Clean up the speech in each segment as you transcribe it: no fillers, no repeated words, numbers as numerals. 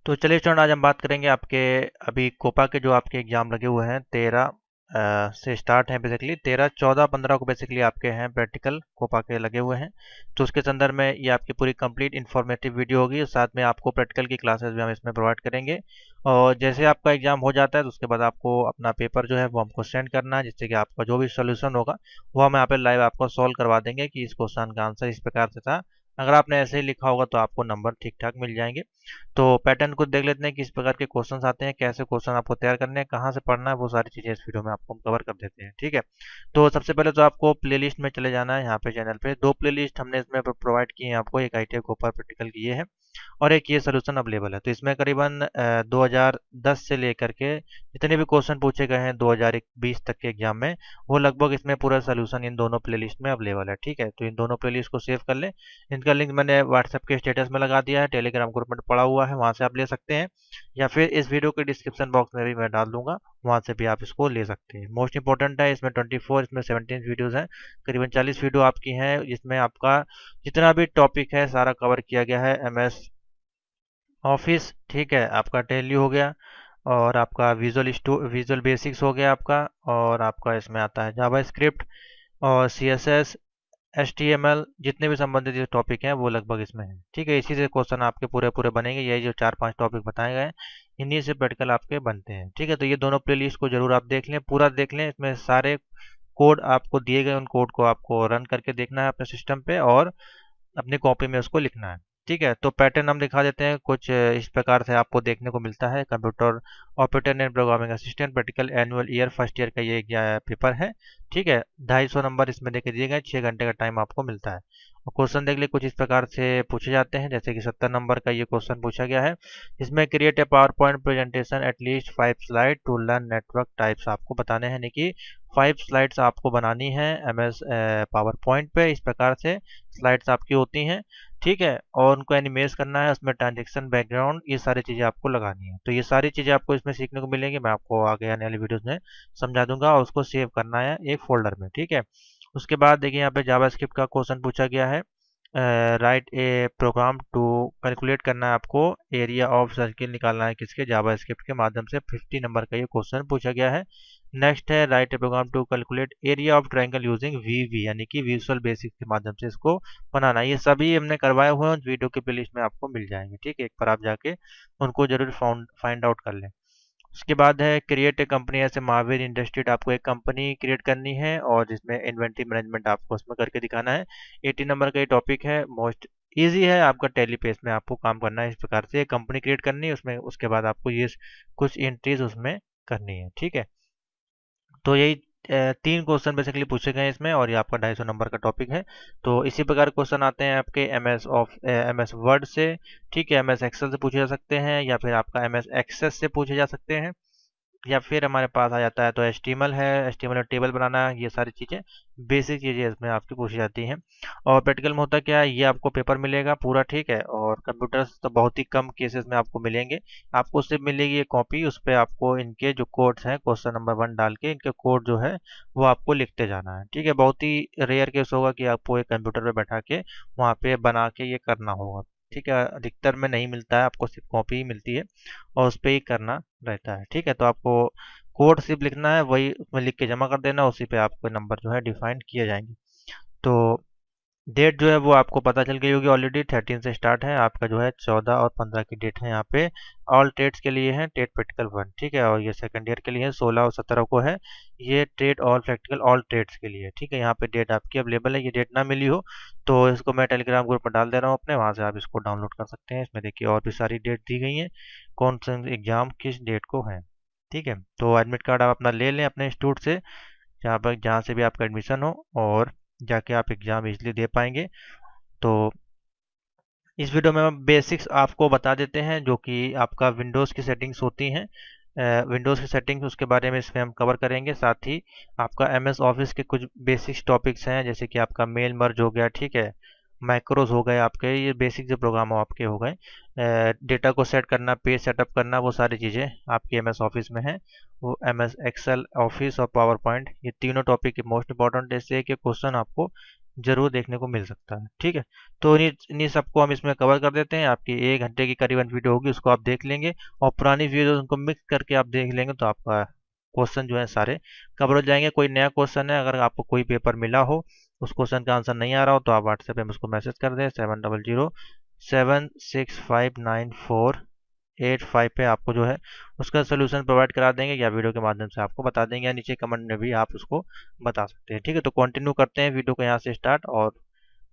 तो चलिए स्टूडेंट, आज हम बात करेंगे आपके अभी कोपा के जो आपके एग्जाम लगे हुए हैं 13 से स्टार्ट हैं। बेसिकली 13, 14, 15 को बेसिकली आपके हैं प्रैक्टिकल कोपा के लगे हुए हैं। तो उसके संदर्भ में ये आपकी पूरी कंप्लीट इन्फॉर्मेटिव वीडियो होगी और साथ में आपको प्रैक्टिकल की क्लासेस भी हम इसमें प्रोवाइड करेंगे। और जैसे आपका एग्जाम हो जाता है तो उसके बाद आपको अपना पेपर जो है वो हमको सेंड करना है, जिससे कि आपका जो भी सोल्यूशन होगा वो हम यहाँ पे लाइव आपको सॉल्व करवा देंगे कि इस क्वेश्चन का आंसर इस प्रकार से था। अगर आपने ऐसे ही लिखा होगा तो आपको नंबर ठीक ठाक मिल जाएंगे। तो पैटर्न को देख लेते हैं, किस प्रकार के क्वेश्चंस आते हैं, कैसे क्वेश्चन आपको तैयार करने हैं, कहाँ से पढ़ना है, वो सारी चीजें इस वीडियो में आपको हम कवर कर देते हैं। ठीक है। तो सबसे पहले तो आपको प्लेलिस्ट में चले जाना है। यहाँ पे चैनल पे दो प्लेलिस्ट हमने इसमें प्रोवाइड की है आपको, एक ITI कोपर प्रैक्टिकल की ये है और एक ये सोल्यूशन अवेलेबल है। तो इसमें करीबन 2010 से लेकर के जितने भी क्वेश्चन पूछे गए हैं 2020 तक के एग्जाम में, वो लगभग इसमें पूरा सोल्यूशन इन दोनों प्लेलिस्ट में अवेलेबल है। ठीक है, तो इन दोनों प्लेलिस्ट को सेव कर लें। इनका लिंक मैंने व्हाट्सएप के स्टेटस में लगा दिया है, टेलीग्राम ग्रुप में पड़ा हुआ है, वहां से आप ले सकते हैं, या फिर इस वीडियो के डिस्क्रिप्शन बॉक्स में भी मैं डाल दूंगा, वहां से भी आप इसको ले सकते हैं। मोस्ट इंपॉर्टेंट है, इसमें 24, इसमें 17 वीडियोज हैं, करीबन 40 वीडियो आपकी हैं, जिसमें आपका जितना भी टॉपिक है सारा कवर किया गया है। MS ऑफिस, ठीक है, आपका टैली हो गया, और आपका विजुअल बेसिक्स हो गया आपका, और आपका इसमें आता है जावा स्क्रिप्ट और CSS, HTML, जितने भी संबंधित जो टॉपिक हैं वो लगभग इसमें है। ठीक है, इसी से क्वेश्चन आपके पूरे पूरे बनेंगे। यही जो 4-5 टॉपिक बताए गए हैं इन्हीं से प्रैक्टिकल आपके बनते हैं। ठीक है, तो ये दोनों प्लेलिस्ट को जरूर आप देख लें, पूरा देख लें। इसमें सारे कोड आपको दिए गए, उन कोड को आपको रन करके देखना है अपने सिस्टम पे और अपनी कॉपी में उसको लिखना है। ठीक है, तो पैटर्न हम दिखा देते हैं कुछ इस प्रकार से आपको देखने को मिलता है। Computer operator and programming assistant practical annual year first year का ये पेपर है। ठीक है, 250 नंबर इसमें देके दिए गए, 6 घंटे का टाइम आपको मिलता है। और क्वेश्चन देख लिए कुछ इस प्रकार से पूछे जाते हैं, जैसे कि 70 नंबर का ये क्वेश्चन पूछा गया है। इसमें create a power point presentation at least 5 slide to learn network types आपको बताने हैं, यानी कि 5 स्लाइड्स आपको बनानी है MS पावर पॉइंट पे। इस प्रकार से स्लाइड्स आपकी होती हैं। ठीक है, और उनको एनिमेट करना है, उसमें ट्रांजेक्शन बैकग्राउंड ये सारी चीज़ें आपको लगानी है। तो ये सारी चीज़ें आपको इसमें सीखने को मिलेंगी, मैं आपको आगे आने वाली वीडियोस में समझा दूंगा, और उसको सेव करना है एक फोल्डर में। ठीक है, उसके बाद देखिए यहाँ पे जावास्क्रिप्ट का क्वेश्चन पूछा गया है। Write a program to calculate करना है आपको, एरिया ऑफ सर्किल निकालना है किसके, जावास्क्रिप्ट के माध्यम से। 50 नंबर का ये क्वेश्चन पूछा गया है। नेक्स्ट है write a program to calculate area of triangle using VB, यानी कि विजुअल बेसिक के माध्यम से इसको बनाना है। ये सभी हमने करवाए हुए हैं, वीडियो के प्लेलिस्ट में आपको मिल जाएंगे। ठीक है, एक बार आप जाके उनको जरूर फाइंड आउट कर लें। उसके बाद है क्रिएट ए कंपनी, ऐसे महावीर इंडस्ट्रीज, आपको एक कंपनी क्रिएट करनी है और जिसमें इन्वेंट्री मैनेजमेंट आपको उसमें करके दिखाना है। 80 नंबर का ये टॉपिक है, मोस्ट इजी है, आपका टेली पेज में आपको काम करना है। इस प्रकार से एक कंपनी क्रिएट करनी है उसमें, उसके बाद आपको ये कुछ एंट्रीज उसमें करनी है। ठीक है, तो यही 3 क्वेश्चन बेसिकली पूछे गए हैं इसमें, और ये आपका 250 नंबर का टॉपिक है। तो इसी प्रकार क्वेश्चन आते हैं आपके MS वर्ड से। ठीक है, MS एक्सेल से पूछे जा सकते हैं, या फिर आपका MS एक्सेस से पूछे जा सकते हैं, या फिर हमारे पास आ जाता है तो HTML है, HTML में टेबल बनाना, ये सारी चीज़ें बेसिक चीज़ें इसमें आपकी पूछी जाती हैं। और प्रैक्टिकल में होता क्या है, ये आपको पेपर मिलेगा पूरा। ठीक है, और कंप्यूटर्स तो बहुत ही कम केसेस में आपको मिलेंगे, आपको सिर्फ मिलेगी ये कॉपी, उस पर आपको इनके जो कोड्स हैं क्वेश्चन नंबर 1 डाल के इनके कोड जो है वो आपको लिखते जाना है। ठीक है, बहुत ही रेयर केस होगा कि आपको एक कंप्यूटर पर बैठा के वहाँ पे बना के ये करना होगा। ठीक है, अधिकतर में नहीं मिलता है, आपको सिर्फ कॉपी ही मिलती है और उस पर ही करना रहता है। ठीक है, तो आपको कोड सिर्फ लिखना है, वही उसमें लिख के जमा कर देना, उसी पे आपके नंबर जो है डिफाइन किए जाएंगे। तो डेट जो है वो आपको पता चल गई होगी ऑलरेडी, 13 से स्टार्ट है आपका जो है, 14 और 15 की डेट है यहाँ पे। ऑल ट्रेड्स के लिए है, टेट प्रैक्टिकल 1। ठीक है, और ये सेकंड ईयर के लिए है, 16 और 17 को है ये trade all practical all trades के लिए। ठीक है, यहाँ पे डेट आपकी अवेलेबल है, ये डेट ना मिली हो तो इसको मैं टेलीग्राम ग्रुप पर डाल दे रहा हूँ अपने, वहाँ से आप इसको डाउनलोड कर सकते हैं। इसमें देखिए और भी सारी डेट दी गई हैं, कौन सा एग्जाम किस डेट को है। ठीक है, तो एडमिट कार्ड आप अपना ले लें अपने इंस्टीट्यूट से, जहाँ से भी आपका एडमिशन हो, और जाके आप एग्ज़ाम इजली दे पाएंगे। तो इस वीडियो में हम बेसिक्स आपको बता देते हैं, जो कि आपका विंडोज़ की सेटिंग्स होती हैं। विंडोज़ की सेटिंग्स उसके बारे में इसमें हम कवर करेंगे, साथ ही आपका MS ऑफिस के कुछ बेसिक्स टॉपिक्स हैं, जैसे कि आपका मेल मर्ज हो गया। ठीक है, मैक्रोज हो गए आपके, ये बेसिक जो प्रोग्राम हो आपके हो गए। डेटा को सेट करना, पेज सेटअप करना, वो सारी चीज़ें आपकी MS ऑफिस में है। वो MS एक्सेल ऑफिस और पावर पॉइंट, ये तीनों टॉपिक मोस्ट इंपॉर्टेंट, जैसे कि क्वेश्चन आपको जरूर देखने को मिल सकता है। ठीक है, तो इन्हीं सबको हम इसमें कवर कर देते हैं। आपकी 1 घंटे की करीबन वीडियो होगी, उसको आप देख लेंगे और पुरानी वीडियो उनको मिक्स करके आप देख लेंगे तो आपका क्वेश्चन जो है सारे कवर हो जाएंगे। कोई नया क्वेश्चन है, अगर आपको कोई पेपर मिला हो, उस क्वेश्चन का आंसर नहीं आ रहा हो, तो आप व्हाट्सएप पे मुझको मैसेज कर दें 7007659485 पे। आपको जो है उसका सोल्यूशन प्रोवाइड करा देंगे या वीडियो के माध्यम से आपको बता देंगे, या नीचे कमेंट में भी आप उसको बता सकते हैं। ठीक है, तो कंटिन्यू करते हैं वीडियो को यहाँ से स्टार्ट। और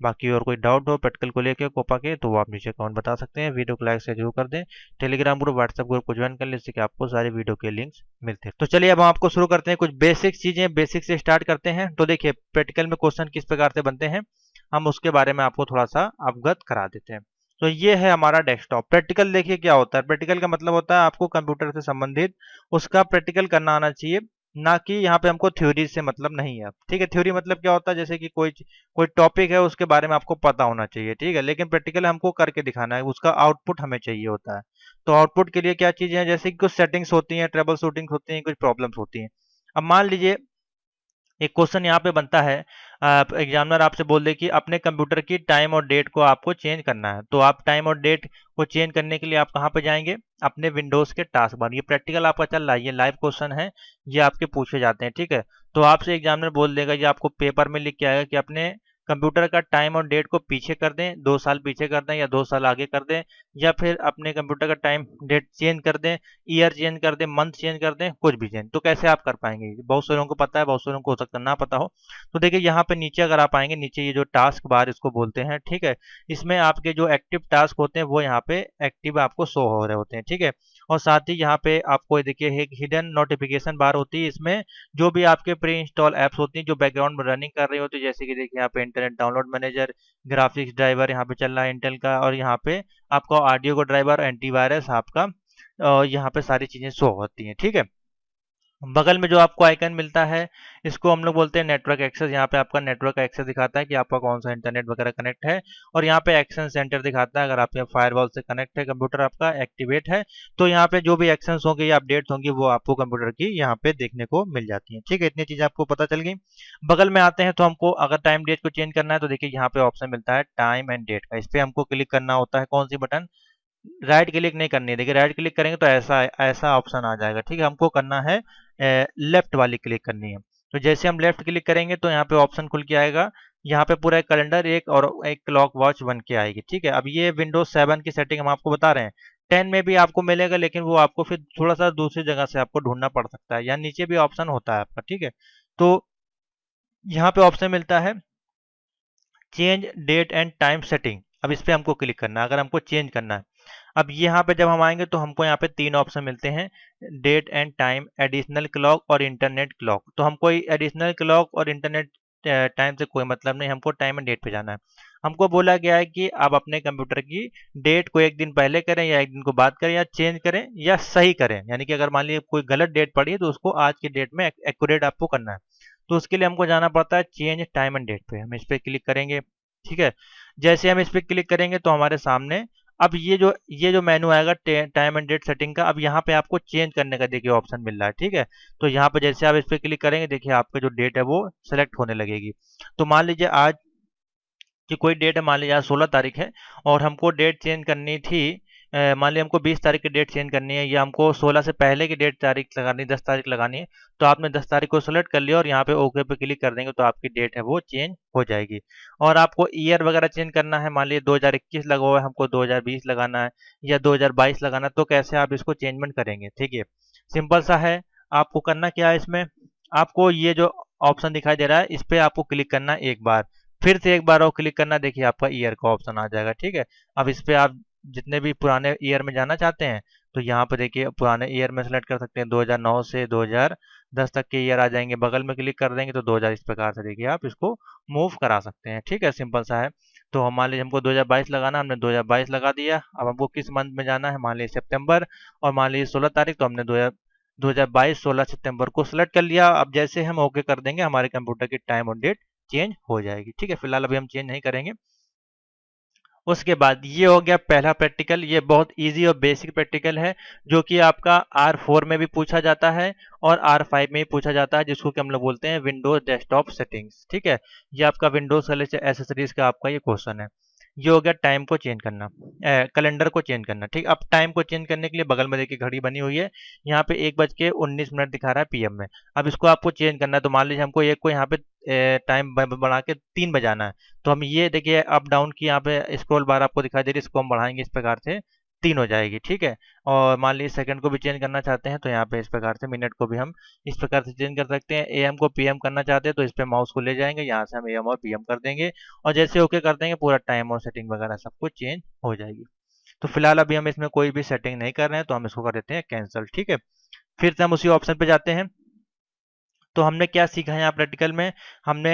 बाकी और कोई डाउट हो प्रैक्टिकल को लेकर कोपा के, तो वो आप नीचे कमेंट बता सकते हैं। वीडियो को लाइक से जरूर कर दें। टेलीग्राम ग्रुप, व्हाट्सएप ग्रुप को ज्वाइन कर लें, जिससे कि आपको सारे वीडियो के लिंक्स मिलते हैं। तो चलिए अब हम आपको शुरू करते हैं। कुछ बेसिक चीजें, बेसिक से स्टार्ट करते हैं। तो देखिए प्रैक्टिकल में क्वेश्चन किस प्रकार से बनते हैं, हम उसके बारे में आपको थोड़ा सा अवगत करा देते हैं। तो ये है हमारा डेस्कटॉप। प्रैक्टिकल देखिए क्या होता है। प्रैक्टिकल का मतलब होता है आपको कंप्यूटर से संबंधित उसका प्रैक्टिकल करना आना चाहिए, ना कि यहाँ पे हमको थ्योरी से मतलब नहीं है। ठीक है, थ्योरी मतलब क्या होता है, जैसे कि कोई टॉपिक है उसके बारे में आपको पता होना चाहिए। ठीक है, लेकिन प्रैक्टिकल हमको करके दिखाना है, उसका आउटपुट हमें चाहिए होता है। तो आउटपुट के लिए क्या चीजें हैं, जैसे कि कुछ सेटिंग्स होती हैं, ट्रबल शूटिंग होती हैं, कुछ प्रॉब्लम्स होती हैं। अब मान लीजिए एक क्वेश्चन यहाँ पे बनता है, एग्जामिनर आपसे बोल दे कि अपने कंप्यूटर की टाइम और डेट को आपको चेंज करना है। तो आप टाइम और डेट को चेंज करने के लिए आप कहाँ पे जाएंगे, अपने विंडोज के टास्क बार। ये प्रैक्टिकल आपका चल रहा है, ये लाइव क्वेश्चन है, ये आपके पूछे जाते हैं। ठीक है, तो आपसे एग्जामिनर बोल देगा, ये आपको पेपर में लिख के आएगा कि अपने कंप्यूटर का टाइम और डेट को पीछे कर दें, 2 साल पीछे कर दें या 2 साल आगे कर दें, या फिर अपने कंप्यूटर का टाइम डेट चेंज कर दें, ईयर चेंज कर दें, मंथ चेंज कर दें, कुछ भी चेंज। तो कैसे आप कर पाएंगे, बहुत से लोगों को पता है, बहुत से लोगों को हो सकता है ना पता हो। तो देखिए यहाँ पे नीचे अगर आप आएंगे, नीचे ये जो टास्क बार इसको बोलते हैं। ठीक है, इसमें आपके जो एक्टिव टास्क होते हैं वो यहाँ पे एक्टिव आपको शो हो रहे होते हैं। ठीक है, और साथ ही यहाँ पे आपको देखिए एक हिडन नोटिफिकेशन बार होती है। इसमें जो भी आपके प्री इंस्टॉल एप्स होती हैं जो बैकग्राउंड में रनिंग कर रही होती है, जैसे कि देखिए यहाँ पे internet download manager, graphics driver यहाँ पे चल रहा है इंटेल का, और यहाँ पे आपका ऑडियो को ड्राइवर, एंटीवायरस आपका, यहाँ पे सारी चीजें शो होती हैं। ठीक है, बगल में जो आपको आइकन मिलता है इसको हम लोग बोलते हैं नेटवर्क एक्सेस। यहाँ पे आपका नेटवर्क एक्सेस दिखाता है कि आपका कौन सा इंटरनेट वगैरह कनेक्ट है, और यहाँ पे एक्शन सेंटर दिखाता है अगर आपके फायरवॉल से कनेक्ट है, कंप्यूटर आपका एक्टिवेट है, तो यहाँ पे जो भी एक्शंस होंगे या अपडेट्स होंगी वो आपको कंप्यूटर की यहाँ पे देखने को मिल जाती है। ठीक है, इतनी चीजें आपको पता चल गई। बगल में आते हैं, तो हमको अगर टाइम डेट को चेंज करना है तो देखिए यहाँ पे ऑप्शन मिलता है टाइम एंड डेट का। इस पे हमको क्लिक करना होता है, कौन सी बटन, राइट क्लिक नहीं करनी है। देखिए राइट क्लिक करेंगे तो ऐसा ऐसा ऑप्शन आ जाएगा। ठीक है, हमको करना है लेफ्ट वाली क्लिक करनी है। तो जैसे हम लेफ्ट क्लिक करेंगे तो यहाँ पे ऑप्शन खुल के आएगा, यहाँ पे पूरा एक कैलेंडर एक और एक क्लॉक वॉच बन के आएगी। ठीक है, अब ये विंडोज 7 की सेटिंग हम आपको बता रहे हैं। 10 में भी आपको मिलेगा, लेकिन वो आपको फिर थोड़ा सा दूसरी जगह से आपको ढूंढना पड़ सकता है, या नीचे भी ऑप्शन होता है आपका। ठीक है, तो यहाँ पे ऑप्शन मिलता है change date and time setting. अब इस पे हमको क्लिक करना है अगर हमको चेंज करना है। अब यहाँ पे जब हम आएंगे तो हमको यहाँ पे 3 ऑप्शन मिलते हैं, date and time, additional clock और इंटरनेट क्लॉक। तो हमको एडिशनल क्लॉक और इंटरनेट टाइम से कोई मतलब नहीं, हमको टाइम एंड डेट पे जाना है। हमको बोला गया है कि आप अपने कंप्यूटर की डेट को एक दिन पहले करें या एक दिन को बाद करें, या चेंज करें या सही करें। यानी कि अगर मान लीजिए कोई गलत डेट पड़ी है तो उसको आज की डेट में एक्यूरेट आपको करना है। तो उसके लिए हमको जाना पड़ता है चेंज टाइम एंड डेट पे, हम इस पे क्लिक करेंगे। ठीक है, जैसे हम इस पे क्लिक करेंगे तो हमारे सामने अब ये जो मेनू आएगा टाइम एंड डेट सेटिंग का। अब यहाँ पे आपको चेंज करने का देखिए ऑप्शन मिल रहा है। ठीक है, तो यहाँ पे जैसे आप इस पे क्लिक करेंगे देखिए आपका जो डेट है वो सेलेक्ट होने लगेगी। तो मान लीजिए आज कि कोई डेट है, मान लीजिए आज 16 तारीख है और हमको डेट चेंज करनी थी, मान लीजिए हमको 20 तारीख की डेट चेंज करनी है, या हमको 16 से पहले की डेट तारीख लगानी है, 10 तारीख लगानी है। तो आपने 10 तारीख को सेलेक्ट कर लिया और यहाँ पे ओके पे क्लिक कर देंगे तो आपकी डेट है वो चेंज हो जाएगी। और आपको ईयर वगैरह चेंज करना है, मान लीजिए 2021 लगा हुआ है, हमको 2020 लगाना है या 2022 लगाना है, तो कैसे आप इसको चेंजमेंट करेंगे। ठीक है, सिंपल सा है। आपको करना क्या है, इसमें आपको ये जो ऑप्शन दिखाई दे रहा है इस पे आपको क्लिक करना है एक बार, फिर से एक बार और क्लिक करना, देखिए आपका ईयर का ऑप्शन आ जाएगा। ठीक है, अब इस पे आप जितने भी पुराने ईयर में जाना चाहते हैं तो यहाँ पे देखिए पुराने ईयर में सेलेक्ट कर सकते हैं, 2009 से 2010 तक के ईयर आ जाएंगे। बगल में क्लिक कर देंगे तो 2000, इस प्रकार से देखिए आप इसको मूव करा सकते हैं। ठीक है, सिंपल सा है। तो हम मान लीजिए हमको 2022 लगाना, हमने 2022 लगा दिया। अब हमको किस मंथ में जाना है, मान लीजिए सितंबर, और मान लीजिए 16 तारीख, तो हमने 2022 16 सितंबर को सिलेक्ट कर लिया। अब जैसे हम ओके कर देंगे हमारे कंप्यूटर की टाइम और डेट चेंज हो जाएगी। ठीक है, फिलहाल अभी हम चेंज नहीं करेंगे। उसके बाद ये हो गया पहला प्रैक्टिकल, ये बहुत इजी और बेसिक प्रैक्टिकल है जो कि आपका R4 में भी पूछा जाता है और R5 में भी पूछा जाता है, जिसको कि हम लोग बोलते हैं विंडोज डेस्कटॉप सेटिंग्स। ठीक है, ये आपका विंडोज एसेसरीज का आपका ये क्वेश्चन है। ये हो गया टाइम को चेंज करना, कैलेंडर को चेंज करना। ठीक, अब टाइम को चेंज करने के लिए बगल में देखिए घड़ी बनी हुई है, यहाँ पे 1:19 दिखा रहा है PM में। अब इसको आपको चेंज करना है, तो मान लीजिए हमको एक को यहाँ पे टाइम बढ़ा के 3 बजाना है, तो हम ये देखिए अप डाउन की यहाँ पे स्क्रॉल बार आपको दिखाई दे रही है, इसको हम बढ़ाएंगे इस प्रकार से 3 हो जाएगी। ठीक है, और मान लीजिए सेकंड को भी चेंज करना चाहते हैं तो यहाँ पे इस प्रकार से मिनट को भी हम इस प्रकार से चेंज कर सकते हैं। AM को PM करना चाहते हैं तो इस पे माउस को ले जाएंगे, यहाँ से हम AM और PM कर देंगे, और जैसे ओके कर देंगे पूरा टाइम और सेटिंग वगैरह सब कुछ चेंज हो जाएगी। तो फिलहाल अभी हम इसमें कोई भी सेटिंग नहीं कर रहे हैं, तो हम इसको कर देते हैं कैंसिल। ठीक है, फिर से हम उसी ऑप्शन पे जाते हैं। तो हमने क्या सीखा है यहाँ प्रैक्टिकल में, हमने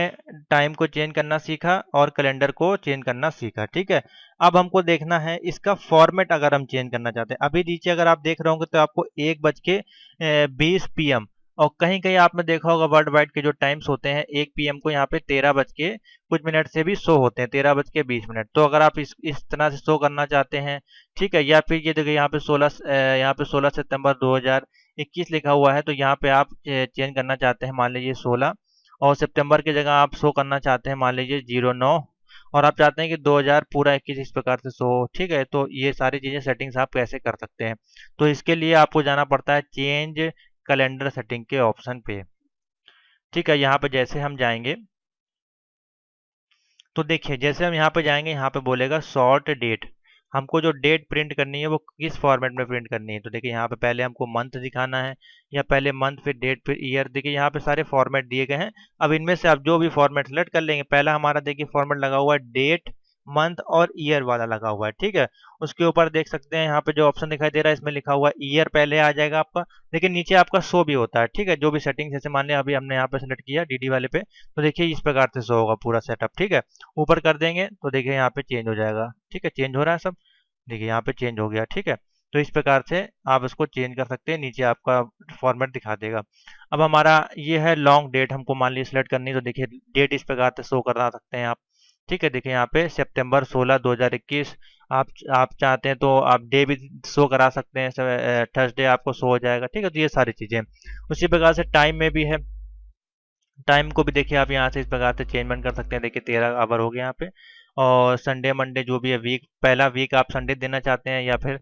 टाइम को चेंज करना सीखा और कैलेंडर को चेंज करना सीखा। ठीक है, अब हमको देखना है इसका फॉर्मेट, अगर हम चेंज करना चाहते हैं। अभी नीचे अगर आप देख रहे होंगे तो आपको 1:20 PM, और कहीं कहीं आपने देखा होगा वर्ल्ड वाइड के जो टाइम्स होते हैं 1 PM को यहाँ पे 13 बज के कुछ मिनट से भी शो होते हैं, 13:20। तो अगर आप इस तरह से शो करना चाहते हैं, ठीक है, या फिर ये देखिए यहाँ पे 16 सितंबर 2021 लिखा हुआ है, तो यहाँ पे आप चेंज करना चाहते हैं मान लीजिए 16, और सितंबर की जगह आप शो करना चाहते हैं मान लीजिए 09, और आप चाहते हैं कि 2000 पूरा 21 इस प्रकार से शो हो। ठीक है, तो ये सारी चीजें सेटिंग्स आप कैसे कर सकते हैं, तो इसके लिए आपको जाना पड़ता है चेंज कैलेंडर सेटिंग के ऑप्शन पे। ठीक है, यहाँ पे जैसे हम जाएंगे तो देखिए जैसे हम यहाँ पे जाएंगे, यहाँ पे बोलेगा शॉर्ट डेट, हमको जो डेट प्रिंट करनी है वो किस फॉर्मेट में प्रिंट करनी है। तो देखिए यहाँ पे पहले हमको मंथ दिखाना है, या पहले मंथ फिर डेट फिर ईयर। देखिए यहाँ पे सारे फॉर्मेट दिए गए हैं, अब इनमें से आप जो भी फॉर्मेट सेलेक्ट कर लेंगे। पहला हमारा देखिए फॉर्मेट लगा हुआ है डेट, मंथ और ईयर वाला लगा हुआ है। ठीक है, उसके ऊपर देख सकते हैं यहाँ पे जो ऑप्शन दिखाई दे रहा है इसमें लिखा हुआ है ईयर पहले आ जाएगा आपका, लेकिन नीचे आपका शो भी होता है। ठीक है, जो भी सेटिंग जैसे मान लिया अभी हमने यहाँ पे सेलेक्ट किया DD वाले पे, तो देखिए इस प्रकार से शो होगा पूरा सेटअप। ठीक है, ऊपर कर देंगे तो देखिए यहाँ पे चेंज हो जाएगा। ठीक है, चेंज हो रहा है सब, देखिए यहाँ पे चेंज हो गया। ठीक है, तो इस प्रकार से आप इसको चेंज कर सकते हैं, नीचे आपका फॉर्मेट दिखा देगा। अब हमारा ये है लॉन्ग डेट, हमको मान लीजिए सेलेक्ट करनी है, तो देखिए डेट इस प्रकार से शो करा सकते हैं आप। ठीक है, देखिए यहाँ पे सितंबर 16 2021, आप चाहते हैं तो आप डे भी शो करा सकते हैं, थर्सडे आपको शो हो जाएगा। ठीक है, तो ये सारी चीजें उसी प्रकार से टाइम में भी है। टाइम को भी देखिए आप यहाँ से इस प्रकार से चेंजमेंट कर सकते हैं, देखिए 13 आवर हो गया यहाँ पे। और संडे मंडे जो भी है वीक, पहला वीक आप संडे देना चाहते हैं या फिर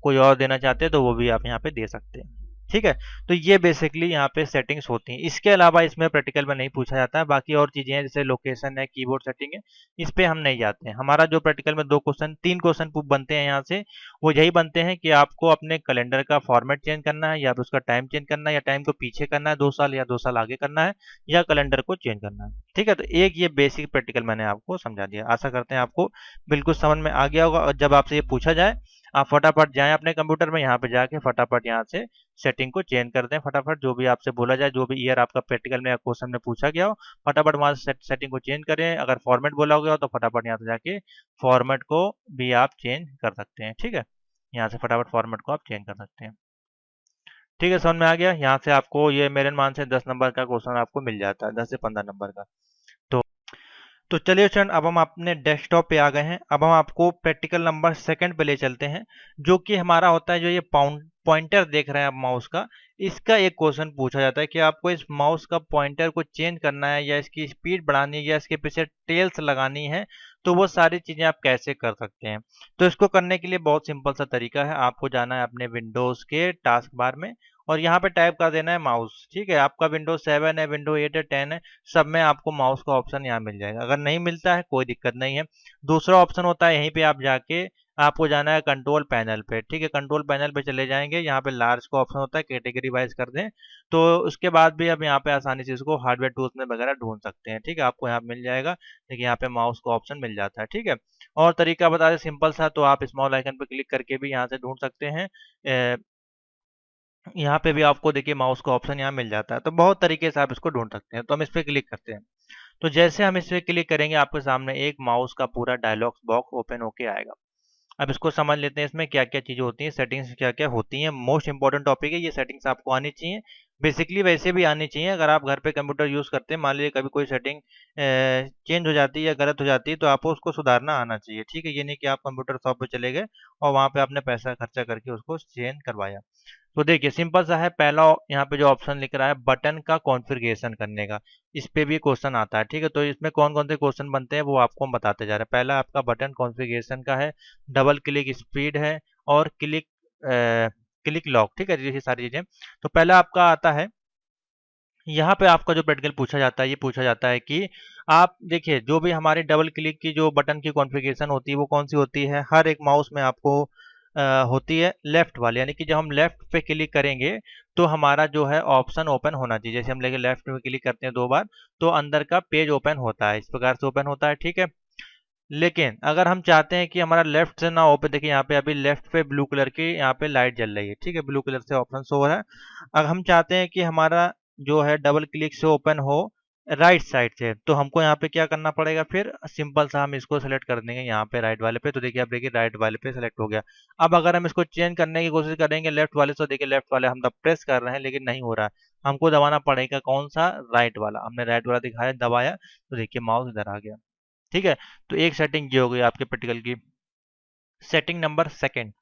कोई और देना चाहते हैं तो वो भी आप यहाँ पे दे सकते हैं। ठीक है, तो ये बेसिकली यहाँ पे सेटिंग्स होती हैं। इसके अलावा इसमें प्रैक्टिकल में नहीं पूछा जाता है, बाकी और चीजें हैं जैसे लोकेशन है, कीबोर्ड सेटिंग है, इस पे हम नहीं जाते हैं। हमारा जो प्रैक्टिकल में 3 क्वेश्चन बनते हैं यहाँ से, वो यही बनते हैं कि आपको अपने कैलेंडर का फॉर्मेट चेंज करना है, या फिर उसका टाइम चेंज करना है, या टाइम को पीछे करना है 2 साल या 2 साल आगे करना है, या कैलेंडर को चेंज करना है। ठीक है, तो एक ये बेसिक प्रैक्टिकल मैंने आपको समझा दिया, आशा करते हैं आपको बिल्कुल समझ में आ गया होगा। और जब आपसे ये पूछा जाए आप फटाफट जाएं अपने कंप्यूटर में, यहाँ पे जाके फटाफट यहाँ से सेटिंग को चेंज कर दें। फटाफट जो भी आपसे बोला जाए, जो भी ईयर आपका प्रैक्टिकल में या क्वेश्चन में पूछा गया हो, फटाफट वहां से सेटिंग को चेंज करें। अगर फॉर्मेट बोला गया हो तो फटाफट यहाँ से जाके फॉर्मेट को भी आप चेंज कर सकते हैं। ठीक है, यहाँ से फटाफट फॉर्मेट को आप चेंज कर सकते हैं। ठीक है, समझ में आ गया। यहाँ से आपको ये मेरे मान से 10 नंबर का क्वेश्चन आपको मिल जाता है, 10 से 15 नंबर का। तो चलिए स्टूडेंट, अब हम अपने डेस्कटॉप पे आ गए हैं। अब हम आपको प्रैक्टिकल नंबर सेकंड पे ले चलते हैं, जो कि हमारा होता है जो ये पॉइंटर देख रहे हैं आप माउस का, इसका एक क्वेश्चन पूछा जाता है कि आपको इस माउस का पॉइंटर को चेंज करना है, या इसकी स्पीड बढ़ानी है, या इसके पीछे टेल्स लगानी है, तो वो सारी चीजें आप कैसे कर सकते हैं। तो इसको करने के लिए बहुत सिंपल सा तरीका है, आपको जाना है अपने विंडोज के टास्क बार में, और यहाँ पे टाइप कर देना है माउस। ठीक है, आपका विंडोज 7 है, विंडो 8 है, 10 है, सब में आपको माउस का ऑप्शन यहाँ मिल जाएगा। अगर नहीं मिलता है कोई दिक्कत नहीं है, दूसरा ऑप्शन होता है यहीं पे आप जाके आपको जाना है कंट्रोल पैनल पे। ठीक है, कंट्रोल पैनल पे चले जाएंगे, यहाँ पे लार्ज का ऑप्शन होता है, कैटेगरी वाइज कर दें, तो उसके बाद भी अब यहाँ पे आसानी से इसको हार्डवेयर टूल्स में वगैरह ढूंढ सकते हैं। ठीक है, आपको यहाँ मिल जाएगा, देखिए यहाँ पे माउस का ऑप्शन मिल जाता है। ठीक है, और तरीका बता दें सिंपल सा, तो आप स्मॉल आइकन पे क्लिक करके भी यहाँ से ढूंढ सकते हैं। यहाँ पे भी आपको देखिए माउस का ऑप्शन यहाँ मिल जाता है, तो बहुत तरीके से आप इसको ढूंढ सकते हैं। तो हम इस पर क्लिक करते हैं, तो जैसे हम इस पर क्लिक करेंगे आपके सामने एक माउस का पूरा डायलॉग बॉक्स ओपन होके आएगा। अब इसको समझ लेते हैं, इसमें क्या क्या चीजें होती हैं, सेटिंग्स क्या क्या होती हैं। मोस्ट इंपॉर्टेंट टॉपिक है ये, सेटिंग्स आपको आनी चाहिए, बेसिकली वैसे भी आनी चाहिए। अगर आप घर पे कंप्यूटर यूज़ करते हैं, मान लीजिए कभी कोई सेटिंग चेंज हो जाती है या गलत हो जाती है, तो आपको उसको सुधारना आना चाहिए, ठीक है। ये नहीं कि आप कंप्यूटर शॉप पे चले गए और वहाँ पे आपने पैसा खर्चा करके उसको चेंज करवाया। तो देखिए सिंपल सा है। पहला यहाँ पे जो ऑप्शन लिख रहा है बटन का कॉन्फ़िगरेशन करने का, इस पे भी क्वेश्चन आता है, ठीक है। तो इसमें कौन कौन से क्वेश्चन बनते हैं वो आपको हम बताते जा रहे हैं। पहला आपका बटन कॉन्फ़िगरेशन का है, डबल क्लिक स्पीड है, और क्लिक लॉक, ठीक है। ये सारी चीज़ें। तो पहला आपका आता है, यहाँ पे आपका जो प्रैक्टिकल पूछा जाता है, ये पूछा जाता है कि आप देखिए जो भी हमारे डबल क्लिक की जो बटन की कॉन्फ़िगरेशन होती है वो कौन सी होती है। हर एक माउस में आपको होती है लेफ्ट वाली, यानी कि जब हम लेफ्ट पे क्लिक करेंगे तो हमारा जो है ऑप्शन ओपन होना चाहिए। जैसे हम लेके लेफ्ट में क्लिक करते हैं 2 बार, तो अंदर का पेज ओपन होता है, इस प्रकार से ओपन होता है, ठीक है। लेकिन अगर हम चाहते हैं कि हमारा लेफ्ट से ना ओपन, देखिए यहाँ पे अभी लेफ्ट पे ब्लू कलर की यहाँ पे लाइट जल रही है, ठीक है, ब्लू कलर से ऑप्शन शो हो रहा है। अगर हम चाहते हैं कि हमारा जो है डबल क्लिक से ओपन हो राइट साइड से, तो हमको यहाँ पे क्या करना पड़ेगा, फिर सिंपल सा हम इसको सेलेक्ट कर देंगे यहाँ पे राइट वाले पे। तो देखिए आप देखिए राइट वाले पे सेलेक्ट हो गया। अब अगर हम इसको चेंज करने की कोशिश करेंगे लेफ्ट वाले से, तो देखिए लेफ्ट वाले हम प्रेस कर रहे हैं लेकिन नहीं हो रहा है। हमको दबाना पड़ेगा कौन सा, राइट वाला। हमने राइट वाला दिखाया, दबाया, तो देखिए माउस इधर आ गया, ठीक है। तो एक सेटिंग ये हो गई आपके प्रैक्टिकल की। Setting number second,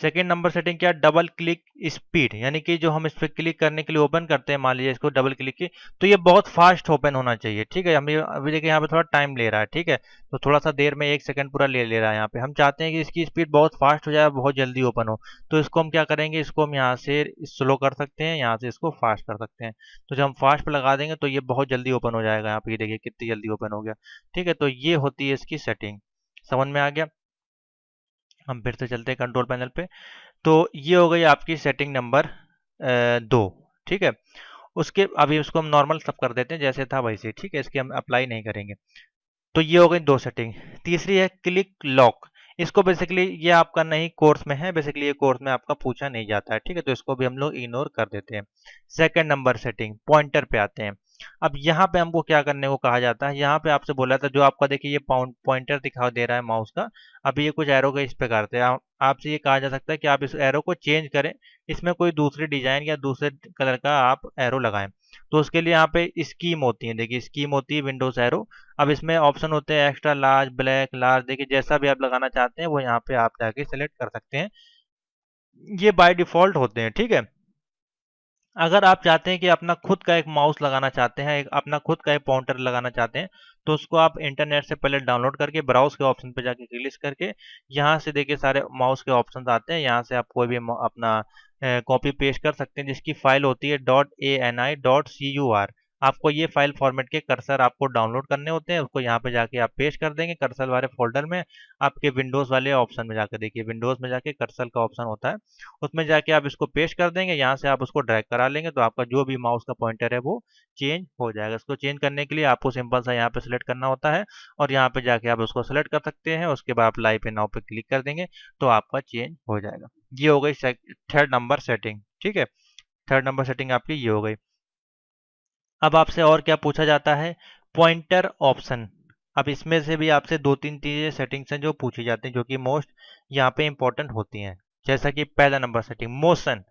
second number setting क्या, डबल क्लिक स्पीड, यानी कि जो हम इस पर क्लिक करने के लिए ओपन करते हैं, मान लीजिए इसको डबल क्लिक की, तो ये बहुत फास्ट ओपन होना चाहिए, ठीक है। हम अभी देखिए यहाँ पे थोड़ा टाइम ले रहा है, ठीक है। तो थोड़ा सा देर में 1 सेकंड पूरा ले रहा है। यहाँ पे हम चाहते हैं कि इसकी स्पीड बहुत फास्ट हो जाए, बहुत जल्दी ओपन हो। तो इसको हम क्या करेंगे, इसको हम यहाँ से स्लो कर सकते हैं, यहाँ से इसको फास्ट कर सकते हैं। तो जब हम फास्ट पे लगा देंगे तो ये बहुत जल्दी ओपन हो जाएगा। यहाँ पे ये देखिए कितनी जल्दी ओपन हो गया, ठीक है। तो ये होती है इसकी सेटिंग, समझ में आ गया। हम फिर से चलते हैं कंट्रोल पैनल पे। तो ये हो गई आपकी सेटिंग नंबर 2, ठीक है। उसके अभी उसको हम नॉर्मल सब कर देते हैं जैसे था वैसे, ठीक है, इसकी हम अप्लाई नहीं करेंगे। तो ये हो गई 2 सेटिंग। तीसरी है क्लिक लॉक। इसको बेसिकली ये आपका नहीं कोर्स में है, बेसिकली ये कोर्स में आपका पूछा नहीं जाता है, ठीक है। तो इसको भी हम लोग इग्नोर कर देते हैं। सेकंड नंबर सेटिंग, पॉइंटर पे आते हैं। अब यहाँ पे हमको क्या करने को कहा जाता है, यहाँ पे आपसे बोला था जो आपका देखिए ये पॉइंटर दिखा दे रहा है माउस का, अभी ये कुछ एरो का इस प्रकार से आपसे ये कहा जा सकता है कि आप इस एरो को चेंज करें, इसमें कोई दूसरी डिजाइन या दूसरे कलर का आप एरो लगाएं। तो उसके लिए यहाँ पे स्कीम होती है, देखिए स्कीम होती है विंडोज एरो। अब इसमें ऑप्शन होते हैं एक्स्ट्रा लार्ज, ब्लैक, लार्ज, देखिए जैसा भी आप लगाना चाहते हैं वो यहाँ पे आप जाके सेलेक्ट कर सकते हैं। ये बाय डिफॉल्ट होते हैं, ठीक है। अगर आप चाहते हैं कि अपना खुद का एक माउस लगाना चाहते हैं, एक अपना खुद का एक पॉइंटर लगाना चाहते हैं, तो उसको आप इंटरनेट से पहले डाउनलोड करके ब्राउज के ऑप्शन पे जाके क्लिक करके यहाँ से देखिए सारे माउस के ऑप्शन आते हैं। यहाँ से आप कोई भी अपना कॉपी पेस्ट कर सकते हैं, जिसकी फाइल होती है .ani.cur। आपको ये फाइल फॉर्मेट के कर्सर आपको डाउनलोड करने होते हैं, उसको यहाँ पे जाके आप पेस्ट कर देंगे कर्सर वाले फोल्डर में। आपके विंडोज वाले ऑप्शन में जाकर देखिए, विंडोज में जाके कर्सर का ऑप्शन होता है, उसमें जाके आप इसको पेस्ट कर देंगे। यहाँ से आप उसको ड्रैग करा लेंगे तो आपका जो भी माउस का पॉइंटर है वो चेंज हो जाएगा। इसको चेंज करने के लिए आपको सिंपल सा यहाँ पे सिलेक्ट करना होता है और यहाँ पे जाके आप उसको सेलेक्ट कर सकते हैं। उसके बाद अप्लाई पे नाउ पे क्लिक कर देंगे तो आपका चेंज हो जाएगा। ये हो गई थर्ड नंबर सेटिंग, ठीक है। थर्ड नंबर सेटिंग आपकी ये हो गई। अब आपसे और क्या पूछा जाता है, पॉइंटर ऑप्शन। अब इसमें से भी आपसे 2-3 चीजें सेटिंग्स हैं जो पूछी जाती हैं, जो कि मोस्ट यहाँ पे इंपॉर्टेंट होती हैं। जैसा कि पहला नंबर सेटिंग मोशन,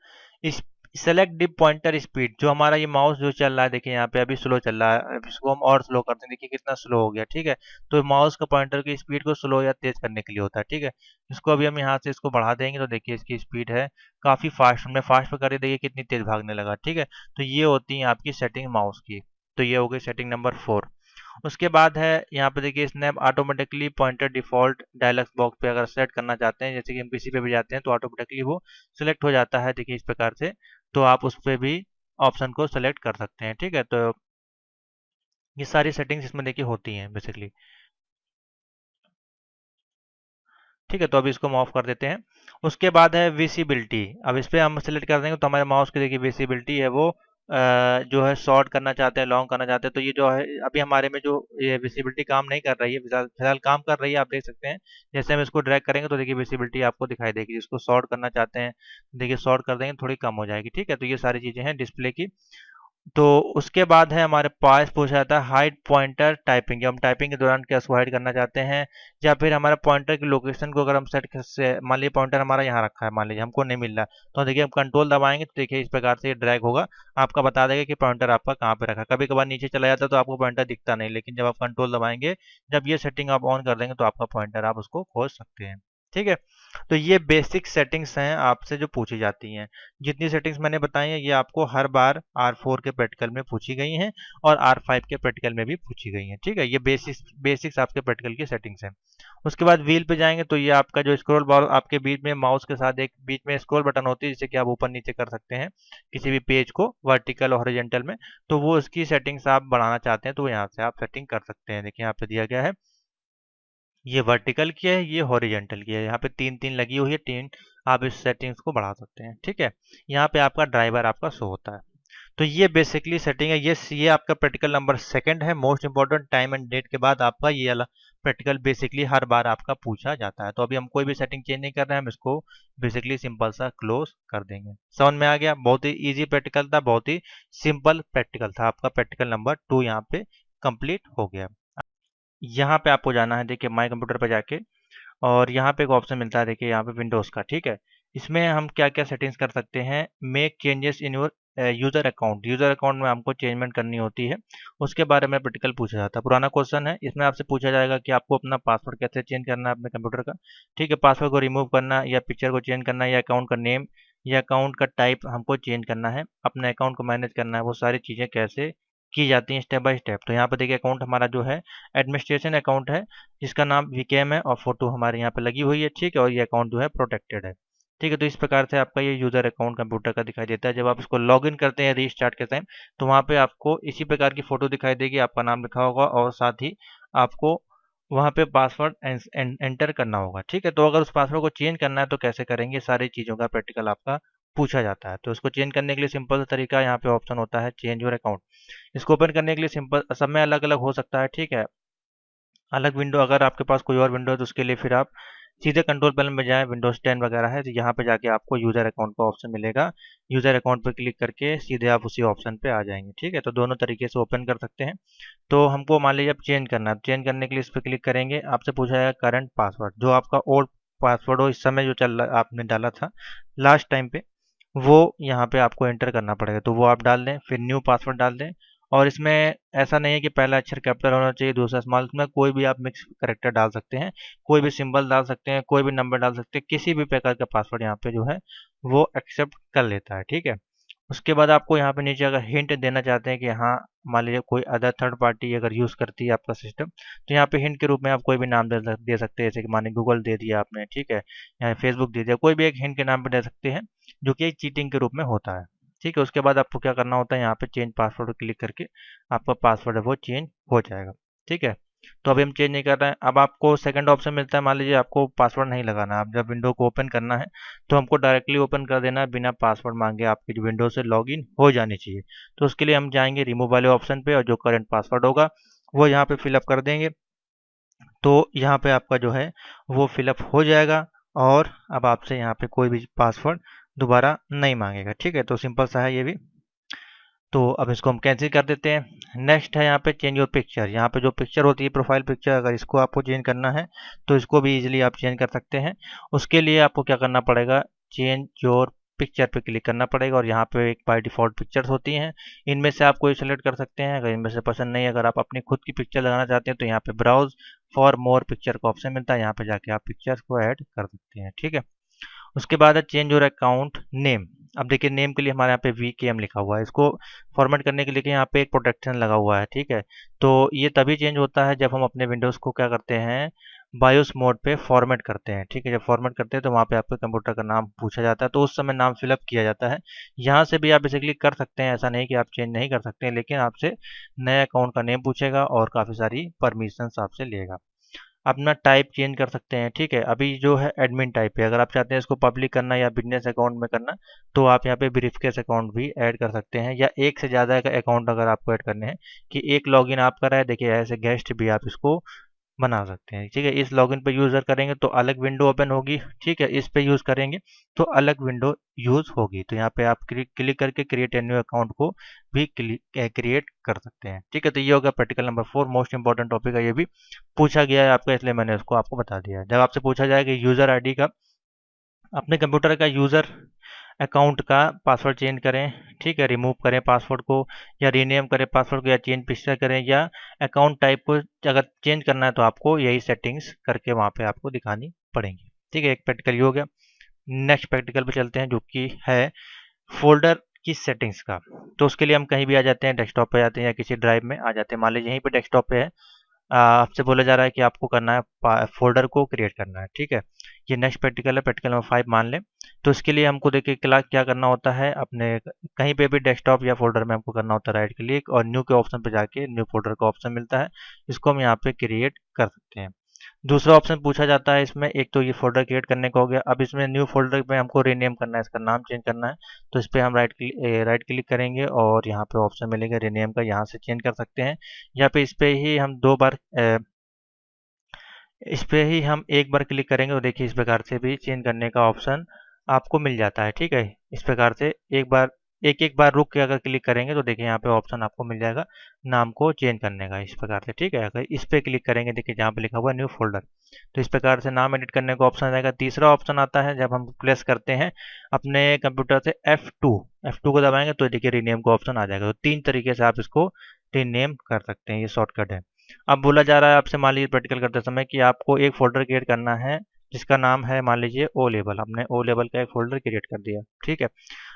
इस सेलेक्ट द पॉइंटर स्पीड। जो हमारा ये माउस जो चल रहा है देखिए यहाँ पे अभी स्लो चल रहा है, अब इसको हम और स्लो करते हैं, देखिए कितना स्लो हो गया, ठीक है। तो माउस का पॉइंटर की स्पीड को स्लो या तेज करने के लिए होता है, ठीक है। इसको अभी हम यहाँ से इसको बढ़ा देंगे तो देखिए इसकी स्पीड है काफी फास्ट, हमने फास्ट पे कर देखिए कितनी तेज भागने लगा, ठीक है। तो ये होती है आपकी सेटिंग माउस की। तो ये हो गई सेटिंग नंबर 4। उसके बाद है यहाँ पे देखिए snap automatically pointer default dialog box पे अगर सेट करना चाहते हैं, जैसे कि हम किसी पे भी जाते हैं तो ऑटोमेटिकली वो सिलेक्ट हो जाता है, देखिए इस प्रकार से। तो आप उस पर भी ऑप्शन को सेलेक्ट कर सकते हैं, ठीक है। तो ये सारी सेटिंग्स इसमें देखिए होती हैं बेसिकली, ठीक है। तो अभी इसको हम ऑफ कर देते हैं। उसके बाद है विजिबिलिटी। अब इस पर हम सेलेक्ट कर देंगे तो हमारे माउस की देखिए विजिबिलिटी है वो जो है शॉर्ट करना चाहते हैं, लॉन्ग करना चाहते हैं, तो ये जो है अभी हमारे में जो ये विजिबिलिटी काम नहीं कर रही है, फिलहाल फिलहाल काम कर रही है, आप देख सकते हैं। जैसे हम इसको ड्रैग करेंगे तो देखिए विजिबिलिटी आपको दिखाई देगी। जिसको शॉर्ट करना चाहते हैं देखिए शॉर्ट कर देंगे थोड़ी कम हो जाएगी, ठीक है। तो ये सारी चीज़ें हैं डिस्प्ले की। तो उसके बाद है हमारे पास पूछा जाता है हाइड पॉइंटर टाइपिंग, हम टाइपिंग के दौरान क्या उसको हाइड करना चाहते हैं, या फिर हमारा पॉइंटर की लोकेशन को अगर हम सेट से, मान लीजिए पॉइंटर हमारा यहाँ रखा है, मान लीजिए हमको नहीं मिल रहा, तो देखिए हम कंट्रोल दबाएंगे तो देखिए इस प्रकार से ये ड्रैग होगा, आपका बता देगा कि पॉइंटर आपका कहाँ पे रखा है। कभी कभार नीचे चला जाता है तो आपको पॉइंटर दिखता नहीं, लेकिन जब आप कंट्रोल दबाएंगे, जब ये सेटिंग आप ऑन कर देंगे तो आपका पॉइंटर आप उसको खोज सकते हैं। ठीक है, तो ये बेसिक सेटिंग्स हैं आपसे जो पूछी जाती हैं। जितनी सेटिंग्स मैंने बताई हैं ये आपको हर बार R4 के प्रैक्टिकल में पूछी गई हैं और R5 के प्रैक्टिकल में भी पूछी गई हैं। ठीक है, ये बेसिक्स आपके प्रैक्टिकल की सेटिंग्स हैं। उसके बाद व्हील पे जाएंगे तो ये आपका जो स्क्रॉल बार आपके बीच में माउस के साथ एक बीच में स्क्रॉल बटन होती है, जिससे कि आप ऊपर नीचे कर सकते हैं किसी भी पेज को वर्टिकल और हॉरिजॉन्टल में। तो वो उसकी सेटिंग्स आप बढ़ाना चाहते हैं तो यहाँ से आप सेटिंग कर सकते हैं। देखिए यहाँ पे दिया गया है, ये वर्टिकल की है, ये हॉरिजॉन्टल की है, यहाँ पे तीन तीन लगी हुई है, तीन आप इस सेटिंग्स को बढ़ा सकते हैं। ठीक है, यहाँ पे आपका ड्राइवर आपका शो होता है। तो ये बेसिकली सेटिंग है। ये आपका प्रैक्टिकल नंबर सेकंड है। Most important time and date के बाद आपका ये वाला प्रैक्टिकल बेसिकली हर बार आपका पूछा जाता है। तो अभी हम कोई भी सेटिंग चेंज नहीं कर रहे हैं, हम इसको बेसिकली सिंपल सा क्लोज कर देंगे। समझ में आ गया? बहुत ही इजी प्रैक्टिकल था, बहुत ही सिंपल प्रैक्टिकल था। आपका प्रैक्टिकल नंबर 2 यहाँ पे कंप्लीट हो गया। यहाँ पे आपको जाना है, देखिए माई कंप्यूटर पे जाके, और यहाँ पे एक ऑप्शन मिलता है, देखिए यहाँ पे विंडोज़ का। ठीक है, इसमें हम क्या क्या सेटिंग्स कर सकते हैं। Make changes in your user account, user account में हमको चेंजमेंट करनी होती है, उसके बारे में प्रैक्टिकल पूछा जाता है। पुराना क्वेश्चन है, इसमें आपसे पूछा जाएगा कि आपको अपना पासवर्ड कैसे चेंज करना है अपने कंप्यूटर का। ठीक है, पासवर्ड को रिमूव करना, या पिक्चर को चेंज करना, या अकाउंट का नेम या अकाउंट का टाइप हमको चेंज करना है, अपने अकाउंट को मैनेज करना है, वो सारी चीज़ें कैसे की जाती हैं स्टेप बाय स्टेप। तो यहाँ पे देखिए अकाउंट हमारा जो है एडमिनिस्ट्रेशन अकाउंट है, जिसका नाम वीकेएम है, और फोटो हमारे यहाँ पे लगी हुई है। ठीक है, और ये अकाउंट जो है प्रोटेक्टेड है। ठीक है, तो इस प्रकार से आपका ये यूज़र अकाउंट कंप्यूटर का दिखाई देता है। जब आप इसको लॉगिन करते हैं रीस्टार्ट के टाइम, तो वहाँ पे आपको इसी प्रकार की फ़ोटो दिखाई देगी, आपका नाम लिखा होगा, और साथ ही आपको वहाँ पे पासवर्ड एंटर करना होगा। ठीक है, तो अगर उस पासवर्ड को चेंज करना है तो कैसे करेंगे, सारी चीज़ों का प्रैक्टिकल आपका पूछा जाता है। तो इसको चेंज करने के लिए सिंपल सा तरीका यहाँ पे ऑप्शन होता है चेंज योर अकाउंट। इसको ओपन करने के लिए सिंपल, सब में अलग अलग हो सकता है। ठीक है, अलग विंडो, अगर आपके पास कोई और विंडो है तो उसके लिए फिर आप सीधे कंट्रोल पैनल में जाएं, विंडोज 10 वगैरह है तो यहाँ पे जाके आपको यूज़र अकाउंट का ऑप्शन मिलेगा। यूज़र अकाउंट पर क्लिक करके सीधे आप उसी ऑप्शन पे आ जाएंगे। ठीक है, तो दोनों तरीके से ओपन कर सकते हैं। तो हमको मान लीजिए अब चेंज करना है, चेंज करने के लिए इस पर क्लिक करेंगे, आपसे पूछा जाएगा करंट पासवर्ड, जो आपका ओल्ड पासवर्ड हो, इस समय जो चल रहा आपने डाला था लास्ट टाइम पे, वो यहाँ पे आपको एंटर करना पड़ेगा। तो वो आप डाल दें, फिर न्यू पासवर्ड डाल दें। और इसमें ऐसा नहीं है कि पहला अक्षर कैपिटल होना चाहिए, दूसरा स्मॉल, इसमें कोई भी आप मिक्स करेक्टर डाल सकते हैं, कोई भी सिंबल डाल सकते हैं, कोई भी नंबर डाल सकते हैं, किसी भी प्रकार का पासवर्ड यहाँ पे जो है वो एक्सेप्ट कर लेता है। ठीक है, उसके बाद आपको यहाँ पे नीचे अगर हिंट देना चाहते हैं कि हाँ, मान लीजिए कोई अदर थर्ड पार्टी अगर यूज़ करती है आपका सिस्टम, तो यहाँ पे हिंट के रूप में आप कोई भी नाम दे सकते हैं, जैसे कि मानिए गूगल दे दिया आपने। ठीक है, या फेसबुक दे दिया, कोई भी एक हिंट के नाम पे दे सकते हैं, जो कि एक चीटिंग के रूप में होता है। ठीक है, उसके बाद आपको क्या करना होता है, यहाँ पे चेंज पासवर्ड पर क्लिक करके आपका पासवर्ड है वो चेंज हो जाएगा। ठीक है, तो अभी हम चेंज नहीं कर रहे हैं। अब आपको सेकंड ऑप्शन मिलता है, मान लीजिए आपको पासवर्ड नहीं लगाना, आप जब विंडो को ओपन करना है तो हमको डायरेक्टली ओपन कर देना है, बिना पासवर्ड मांगे आपकी जो विंडो से लॉगिन हो जानी चाहिए। तो उसके लिए हम जाएंगे रिमूव वाले ऑप्शन पे, और जो करंट पासवर्ड होगा वो यहाँ पे फिलअप कर देंगे। तो यहाँ पे आपका जो है वो फिलअप हो जाएगा, और अब आपसे यहाँ पे कोई भी पासवर्ड दोबारा नहीं मांगेगा। ठीक है, तो सिंपल सा है ये भी। तो अब इसको हम कैंसिल कर देते हैं। नेक्स्ट है यहाँ पे चेंज योर पिक्चर, यहाँ पे जो पिक्चर होती है प्रोफाइल पिक्चर, अगर इसको आपको चेंज करना है तो इसको भी इजीली आप चेंज कर सकते हैं। उसके लिए आपको क्या करना पड़ेगा, चेंज योर पिक्चर पे क्लिक करना पड़ेगा, और यहाँ पे एक बाय डिफ़ॉल्ट पिक्चर्स होती हैं, इनमें से आप कोई सेलेक्ट कर सकते हैं। अगर इनमें से पसंद नहीं, अगर आप अपनी खुद की पिक्चर लगाना चाहते हैं तो यहाँ पे ब्राउज फॉर मोर पिक्चर का ऑप्शन मिलता है, यहाँ पे जाके आप पिक्चर्स को ऐड कर सकते हैं। ठीक है, उसके बाद है चेंज योर अकाउंट नेम। अब देखिए नेम के लिए हमारे यहाँ पे वीकेएम लिखा हुआ है, इसको फॉर्मेट करने के लिए यहाँ पे एक प्रोटेक्शन लगा हुआ है। ठीक है, तो ये तभी चेंज होता है जब हम अपने विंडोज़ को क्या करते हैं, बायोस मोड पे फॉर्मेट करते हैं। ठीक है, जब फॉर्मेट करते हैं तो वहाँ पे आपके कंप्यूटर का नाम पूछा जाता है, तो उस समय नाम फिलअप किया जाता है। यहाँ से भी आप बेसिकली कर सकते हैं, ऐसा नहीं कि आप चेंज नहीं कर सकते हैं, लेकिन आपसे नए अकाउंट का नेम पूछेगा और काफ़ी सारी परमिशंस आपसे लेगा। अपना टाइप चेंज कर सकते हैं। ठीक है, अभी जो है एडमिन टाइप है, अगर आप चाहते हैं इसको पब्लिक करना या बिजनेस अकाउंट में करना, तो आप यहाँ पे ब्रीफकेस अकाउंट भी ऐड कर सकते हैं, या एक से ज़्यादा का अकाउंट अगर आपको ऐड करने हैं कि एक लॉगिन आप कर रहे हैं, देखिए ऐसे गेस्ट भी आप इसको बना सकते हैं। ठीक है, इस लॉगिन पे यूज़र करेंगे तो अलग विंडो ओपन होगी। ठीक है, इस पे यूज़ करेंगे तो अलग विंडो यूज़ होगी। तो यहाँ पे आप क्लिक करके क्रिएट ए न्यू अकाउंट को भी क्रिएट कर सकते हैं। ठीक है, तो ये होगा practical number 4, most important topic है, ये भी पूछा गया है आपका, इसलिए मैंने उसको आपको बता दिया है। जब आपसे पूछा जाए कि यूज़र आईडी का, अपने कंप्यूटर का यूज़र अकाउंट का पासवर्ड चेंज करें, ठीक है, रिमूव करें पासवर्ड को, या रीनेम करें पासवर्ड को, या चेंज पिक्चर करें, या अकाउंट टाइप को अगर चेंज करना है तो आपको यही सेटिंग्स करके वहाँ पे आपको दिखानी पड़ेंगी। ठीक है, एक प्रैक्टिकल ये हो गया। नेक्स्ट प्रैक्टिकल पे चलते हैं, जो कि है फोल्डर की सेटिंग्स का। तो उसके लिए हम कहीं भी आ जाते हैं, डेस्कटॉप पे जाते हैं या किसी ड्राइव में आ जाते हैं। मान लीजिए यहीं पे डेस्कटॉप पे है, आपसे बोला जा रहा है कि आपको करना है फोल्डर को क्रिएट करना है। ठीक है, ये नेक्स्ट प्रैक्टिकल है, प्रैक्टिकल नंबर 5 मान लें। तो इसके लिए हमको देखिए क्या करना होता है, अपने कहीं पे भी डेस्कटॉप या फोल्डर में हमको करना होता है राइट क्लिक, और न्यू के ऑप्शन पे जाके न्यू फोल्डर का ऑप्शन मिलता है, इसको हम यहाँ पे क्रिएट कर सकते हैं। दूसरा ऑप्शन पूछा जाता है इसमें, एक तो ये फोल्डर क्रिएट करने का हो गया। अब इसमें न्यू फोल्डर में हमको रीनेम करना है, इसका नाम चेंज करना है। तो इस पर हम राइट क्लिक करेंगे और यहाँ पे ऑप्शन मिलेगा रीनेम का, यहाँ से चेंज कर सकते हैं। यहाँ पे इस पे ही हम इस पे ही हम एक बार क्लिक करेंगे तो देखिए इस प्रकार से भी चेंज करने का ऑप्शन आपको मिल जाता है। ठीक है, इस प्रकार से एक बार रुक के अगर क्लिक करेंगे तो देखिए यहाँ पे ऑप्शन आपको मिल जाएगा नाम को चेंज करने का, इस प्रकार से। ठीक है, अगर इस पे क्लिक करेंगे देखिए जहाँ पे लिखा हुआ न्यू फोल्डर, तो इस प्रकार से नाम एडिट करने का ऑप्शन आ जाएगा। तीसरा ऑप्शन आता है जब हम प्रेस करते हैं अपने कंप्यूटर से F2 को दबाएंगे तो देखिए रीनेम का ऑप्शन आ जाएगा। तो 3 तरीके से आप इसको रीनेम कर सकते हैं, ये शॉर्टकट है। अब बोला जा रहा है आपसे, मान लीजिए प्रैक्टिकल करते समय, कि आपको एक फोल्डर क्रिएट करना है जिसका नाम है, मान लीजिए ओ लेवल। हमने ओ लेवल का एक फोल्डर क्रिएट कर दिया। ठीक है,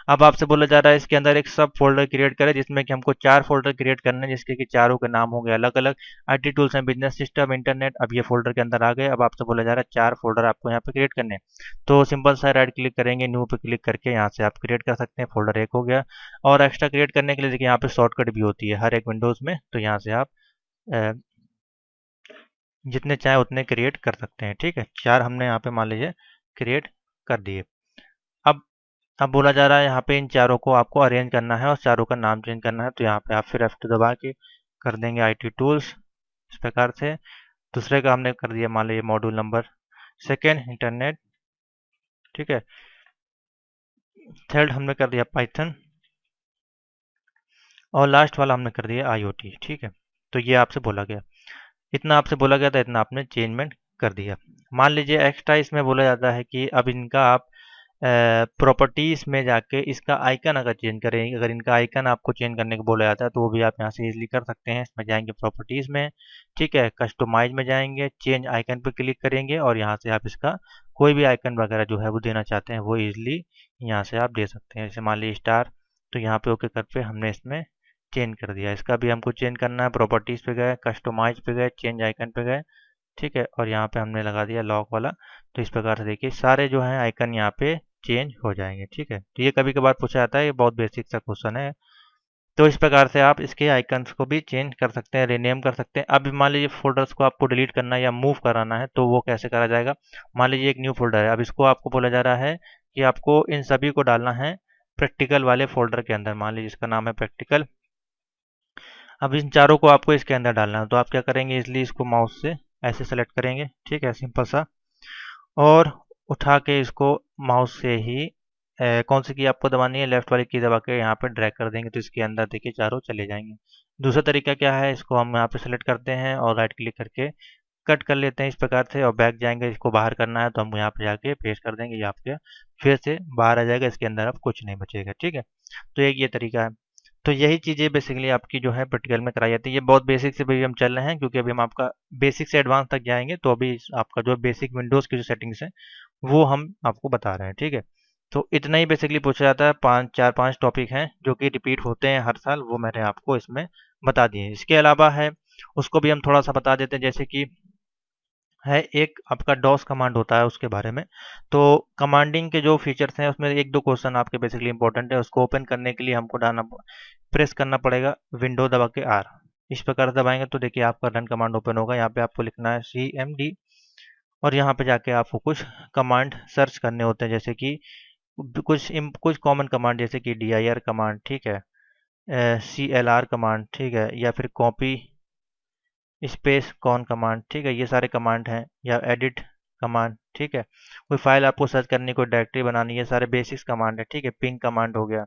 अब आपसे बोला जा रहा है इसके अंदर एक सब फोल्डर क्रिएट करें, जिसमें कि हमको 4 फोल्डर क्रिएट करने हैं, जिसके कि चारों के नाम होंगे अलग अलग, IT tools and business system, internet. अब ये फोल्डर के अंदर आ गए। अब आपसे बोला जा रहा है 4 फोल्डर आपको यहाँ पे क्रिएट करने हैं। तो सिंपल सा राइट क्लिक करेंगे, न्यू पे क्लिक करके यहाँ से आप क्रिएट कर सकते हैं। फोल्डर एक हो गया। और एक्स्ट्रा क्रिएट करने के लिए देखिए यहाँ पे शॉर्टकट भी होती है हर एक विंडोज में, तो यहाँ से आप जितने चाहे उतने क्रिएट कर सकते हैं। ठीक है, 4 हमने यहाँ पे मान लीजिए क्रिएट कर दिए। अब अब बोला जा रहा है यहाँ पे इन चारों को आपको अरेंज करना है और चारों का नाम चेंज करना है। तो यहाँ पे आप फिर F2 दबा के कर देंगे आईटी टूल्स, इस प्रकार से। दूसरे का हमने कर दिया मान लीजिए मॉड्यूल नंबर सेकेंड इंटरनेट। ठीक है, थर्ड हमने कर दिया पाइथन, और लास्ट वाला हमने कर दिया IoT। ठीक है, तो ये आपसे बोला गया, इतना आपसे बोला गया था, इतना आपने चेंजमेंट कर दिया। मान लीजिए एक्स्ट्रा इसमें बोला जाता है कि अब इनका आप प्रॉपर्टीज़ में जाके इसका आइकन अगर चेंज करें, अगर इनका आइकन आपको चेंज करने को बोला जाता है तो वो भी आप यहाँ से इजीली कर सकते हैं। इसमें जाएंगे प्रॉपर्टीज़ में, ठीक है, कस्टमाइज में जाएंगे, चेंज आइकन पे क्लिक करेंगे और यहाँ से आप इसका कोई भी आइकन वगैरह जो है वो देना चाहते हैं वो इजीली यहाँ से आप दे सकते हैं। जैसे मान लीजिए स्टार, तो यहाँ पे ओके कर पे हमने इसमें चेंज कर दिया। इसका भी हमको चेंज करना है, प्रॉपर्टीज़ पे गए, कस्टमाइज पे गए, चेंज आइकन पे गए। ठीक है, और यहाँ पे हमने लगा दिया लॉक वाला। तो इस प्रकार से देखिए सारे जो हैं आइकन यहाँ पे चेंज हो जाएंगे। ठीक है, तो ये कभी कभार पूछा जाता है, ये बहुत बेसिक सा क्वेश्चन है। तो इस प्रकार से आप इसके आइकन्स को भी चेंज कर सकते हैं, रीनेम कर सकते हैं। अब मान लीजिए फोल्डर्स को आपको डिलीट करना है या मूव कराना है, तो वो कैसे करा जाएगा। मान लीजिए एक न्यू फोल्डर है, अब इसको आपको बोला जा रहा है कि आपको इन सभी को डालना है प्रैक्टिकल वाले फोल्डर के अंदर। मान लीजिए इसका नाम है प्रैक्टिकल। अब इन चारों को आपको इसके अंदर डालना है, तो आप क्या करेंगे, इसलिए इसको माउस से ऐसे सेलेक्ट करेंगे। ठीक है, सिंपल सा, और उठा के इसको माउस से ही कौन सी की आपको दबानी है, लेफ्ट वाली की दबा के यहाँ पे ड्रैग कर देंगे तो इसके अंदर देखिए चारों चले जाएंगे। दूसरा तरीका क्या है, इसको हम यहाँ पे सेलेक्ट करते हैं और राइट क्लिक करके कट कर लेते हैं इस प्रकार से, और बैक जाएंगे। इसको बाहर करना है तो हम यहाँ पे जाके पेस्ट कर देंगे, ये आपके फिर से बाहर आ जाएगा, इसके अंदर अब कुछ नहीं बचेगा। ठीक है, तो एक ये तरीका है। तो यही चीज़ें बेसिकली आपकी जो है प्रैक्टिकल में कराई जाती है। ये बहुत बेसिक से भी हम चल रहे हैं, क्योंकि अभी हम आपका बेसिक से एडवांस तक जाएंगे, तो अभी आपका जो बेसिक विंडोज़ की जो सेटिंग्स है वो हम आपको बता रहे हैं। ठीक है, तो इतना ही बेसिकली पूछा जाता है। 5 टॉपिक हैं जो कि रिपीट होते हैं हर साल, वो मैंने आपको इसमें बता दिए। इसके अलावा है, उसको भी हम थोड़ा सा बता देते हैं, जैसे कि है एक आपका डॉस कमांड होता है उसके बारे में। तो कमांडिंग के जो फीचर्स हैं उसमें एक दो क्वेश्चन आपके बेसिकली इंपॉर्टेंट है। उसको ओपन करने के लिए हमको प्रेस करना पड़ेगा विंडो दबा के R, इस प्रकार से दबाएंगे तो देखिए आपका रन कमांड ओपन होगा। यहाँ पे आपको लिखना है CMD, और यहाँ पे जाके आपको कुछ कमांड सर्च करने होते हैं, जैसे कि कुछ कॉमन कमांड, जैसे कि dir कमांड, ठीक है, CLR कमांड, ठीक है, या फिर कॉपी स्पेस कॉन कमांड, ठीक है, ये सारे कमांड हैं, या एडिट कमांड, ठीक है, कोई फाइल आपको सर्च करनी, कोई डायरेक्टरी बनानी, ये सारे बेसिक्स कमांड है, ठीक है, पिंग कमांड हो गया,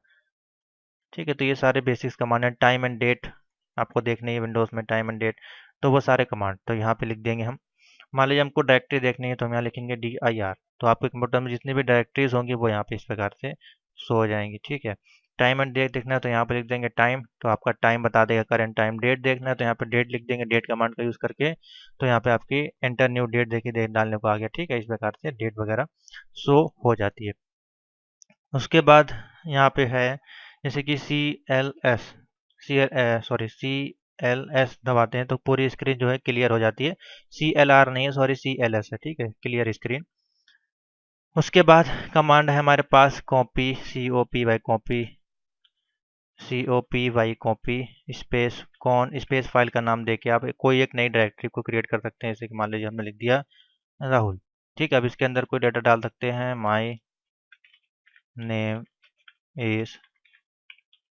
ठीक है, तो ये सारे बेसिक्स कमांड है। टाइम एंड डेट आपको देखनी है विंडोज़ में, टाइम एंड डेट, तो वो सारे कमांड तो यहाँ पे लिख देंगे हम। मान लीजिए हमको डायरेक्टरी देखनी है तो हम यहाँ लिखेंगे dir, तो आपके कंप्यूटर में जितनी भी डायरेक्टरीज होंगी वो यहाँ पे इस प्रकार से शो हो जाएंगी, ठीक है। टाइम एंड डेट देखना है तो यहाँ पे लिख देंगे टाइम, तो आपका टाइम बता देगा करंट टाइम। डेट देखना है तो यहाँ पे डेट लिख देंगे, डेट कमांड का यूज़ करके, तो यहाँ पे आपकी एंटर न्यू डेट देखिए, डेट डालने को आ गया, ठीक है, इस प्रकार से डेट वगैरह शो हो जाती है। उसके बाद यहाँ पे है जैसे कि CLS दबाते हैं तो पूरी स्क्रीन जो है क्लियर हो जाती है। CLR नहीं है, सॉरी, CLS है, ठीक है, क्लियर स्क्रीन। उसके बाद कमांड है हमारे पास copy, COPY space con space file का नाम देके आप कोई एक नई डायरेक्टरी को क्रिएट कर सकते हैं। जैसे कि मान लीजिए हमने लिख दिया राहुल, ठीक है, अब इसके अंदर कोई डाटा डाल सकते हैं, माई नेम इज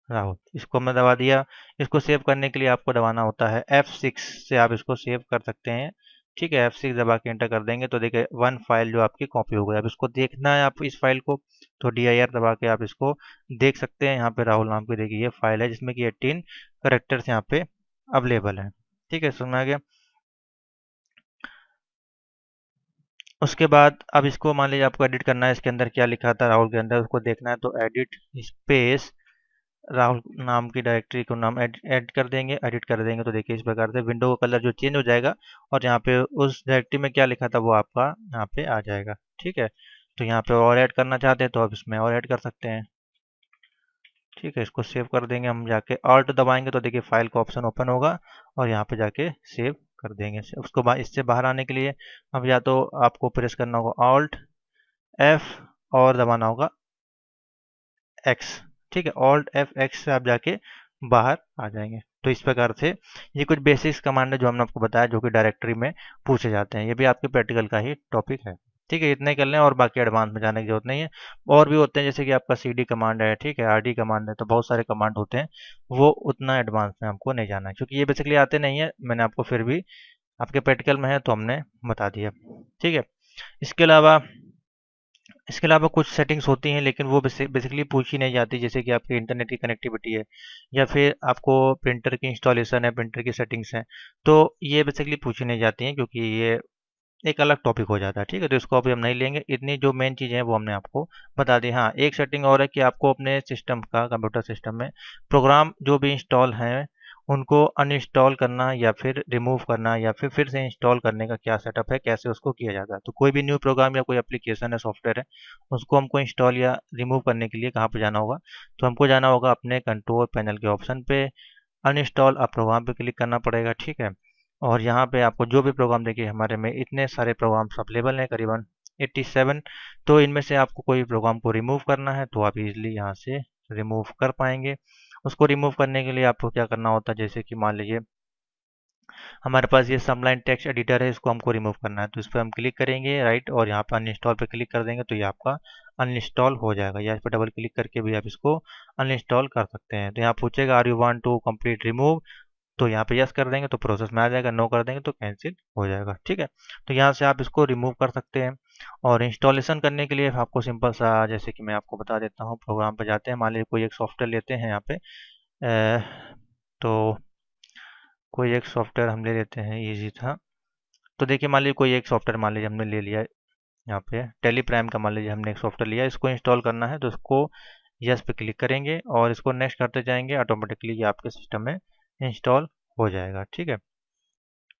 राहुल, इसको हमने दबा दिया। इसको सेव करने के लिए आपको दबाना होता है F6 से, आप इसको सेव कर सकते हैं, ठीक है, F6 दबा के एंटर कर देंगे तो देखिए वन फाइल जो आपकी कॉपी हो गई। अब इसको देखना है आप इस फाइल को, तो dir दबा के आप इसको देख सकते हैं। यहाँ पे राहुल नाम की देखिए ये फाइल है जिसमें कि 18 करेक्टर्स यहाँ पे अवेलेबल है, ठीक है, समझ में आ गया। उसके बाद अब इसको मान लीजिए आपको एडिट करना है, इसके अंदर क्या लिखा था राहुल के अंदर, उसको देखना है तो एडिट स्पेस राहुल नाम की डायरेक्टरी को नाम ऐड कर देंगे, एडिट कर देंगे तो देखिए इस प्रकार से विंडो का कलर जो चेंज हो जाएगा और यहाँ पे उस डायरेक्टरी में क्या लिखा था वो आपका यहाँ पे आ जाएगा, ठीक है। तो यहाँ पे और ऐड करना चाहते हैं तो आप इसमें और ऐड कर सकते हैं, ठीक है। इसको सेव कर देंगे हम, जाके ऑल्ट दबाएंगे तो देखिए फाइल का ऑप्शन ओपन होगा और यहाँ पे जाके सेव कर देंगे। उसको इससे बाहर आने के लिए अब या तो आपको प्रेस करना होगा ऑल्ट F और दबाना होगा X, ठीक है, ऑल्ट F8 से आप जाके बाहर आ जाएंगे। तो इस प्रकार से ये कुछ बेसिक्स कमांड है जो हमने आपको बताया, जो कि डायरेक्टरी में पूछे जाते हैं। ये भी आपके प्रैक्टिकल का ही टॉपिक है, ठीक है, इतने कर लें और बाकी एडवांस में जाने की जरूरत नहीं है। और भी होते हैं जैसे कि आपका CD कमांड है, ठीक है, RD कमांड है, तो बहुत सारे कमांड होते हैं, वो उतना एडवांस में हमको नहीं जाना है क्योंकि ये बेसिकली आते नहीं है। मैंने आपको फिर भी आपके प्रैक्टिकल में है तो हमने बता दिया, ठीक है। इसके अलावा कुछ सेटिंग्स होती हैं लेकिन वो बेसिकली पूछी नहीं जाती, जैसे कि आपकी इंटरनेट की कनेक्टिविटी है या फिर आपको प्रिंटर की इंस्टॉलेशन है, प्रिंटर की सेटिंग्स हैं, तो ये बेसिकली पूछी नहीं जाती हैं क्योंकि ये एक अलग टॉपिक हो जाता है, ठीक है, तो इसको अभी हम नहीं लेंगे। इतनी जो मेन चीज़ें हैं वो हमने आपको बता दी। हाँ, एक सेटिंग और है कि आपको अपने सिस्टम का, कंप्यूटर सिस्टम में प्रोग्राम जो भी इंस्टॉल हैं उनको अनइंस्टॉल करना या फिर रिमूव करना या फिर से इंस्टॉल करने का क्या सेटअप है, कैसे उसको किया जाता है। तो कोई भी न्यू प्रोग्राम या कोई एप्लीकेशन है, सॉफ्टवेयर है, उसको हमको इंस्टॉल या रिमूव करने के लिए कहाँ पे जाना होगा, तो हमको जाना होगा अपने कंट्रोल पैनल के ऑप्शन पे, अनइंस्टॉल अ प्रोग्राम पे क्लिक करना पड़ेगा, ठीक है। और यहाँ पे आपको जो भी प्रोग्राम, देखिए हमारे में इतने सारे प्रोग्राम्स अवेलेबल हैं, करीबन 87, तो इनमें से आपको कोई भी प्रोग्राम को रिमूव करना है तो आप इजीली यहाँ से रिमूव कर पाएंगे। उसको रिमूव करने के लिए आपको क्या करना होता है, जैसे कि मान लीजिए हमारे पास ये समलाइन टेक्स्ट एडिटर है, इसको हमको रिमूव करना है तो इस पर हम क्लिक करेंगे राइट, और यहाँ पर अनइंस्टॉल पे क्लिक कर देंगे तो ये आपका अनइंस्टॉल हो जाएगा, या इस पर डबल क्लिक करके भी आप इसको अनइंस्टॉल कर सकते हैं। तो यहाँ पूछेगा are you want to complete remove, तो यहाँ पे यस कर देंगे तो प्रोसेस में आ जाएगा, नो कर देंगे तो कैंसिल हो जाएगा, ठीक है। तो यहाँ से आप इसको रिमूव कर सकते हैं। और इंस्टॉलेशन करने के लिए आपको सिंपल सा, जैसे कि मैं आपको बता देता हूँ, प्रोग्राम पे जाते हैं, मान लीजिए कोई एक सॉफ्टवेयर लेते हैं यहाँ पे, तो कोई एक सॉफ्टवेयर हम ले लेते हैं, ईजी था। तो देखिए मान लीजिए कोई एक सॉफ्टवेयर मान लीजिए हमने ले लिया, यहाँ पे टेलीप्राइम का मान लीजिए हमने एक सॉफ्टवेयर लिया, इसको इंस्टॉल करना है तो इसको यस पे क्लिक करेंगे और इसको नेक्स्ट करते जाएंगे, ऑटोमेटिकली ये आपके सिस्टम में इंस्टॉल हो जाएगा, ठीक है।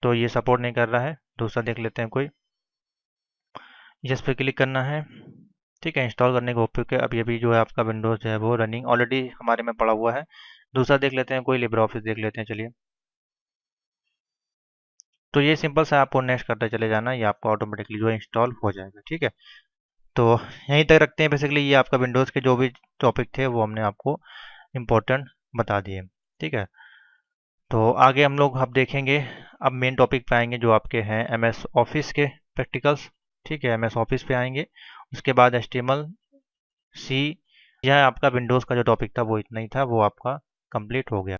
तो ये सपोर्ट नहीं कर रहा है, दूसरा देख लेते हैं कोई, यस पे क्लिक करना है, ठीक है, इंस्टॉल करने के ओके। अभी अभी जो है आपका विंडोज़ जो है वो रनिंग ऑलरेडी हमारे में पड़ा हुआ है। दूसरा देख लेते हैं कोई, लिब्रे ऑफिस देख लेते हैं, चलिए। तो ये सिंपल सा आपको नेक्स्ट करते चले जाना, ये आपको ऑटोमेटिकली जो इंस्टॉल हो जाएगा, ठीक है। तो यहीं तक रखते हैं, बेसिकली ये आपका विंडोज़ के जो भी टॉपिक थे वो हमने आपको इम्पोर्टेंट बता दिए, ठीक है। तो आगे हम लोग अब देखेंगे, अब मेन टॉपिक पे आएंगे जो आपके हैं MS ऑफिस के प्रैक्टिकल्स, ठीक है, MS ऑफिस पे आएंगे। उसके बाद HTML, C, यह आपका विंडोज़ का जो टॉपिक था वो इतना ही था, वो आपका कंप्लीट हो गया।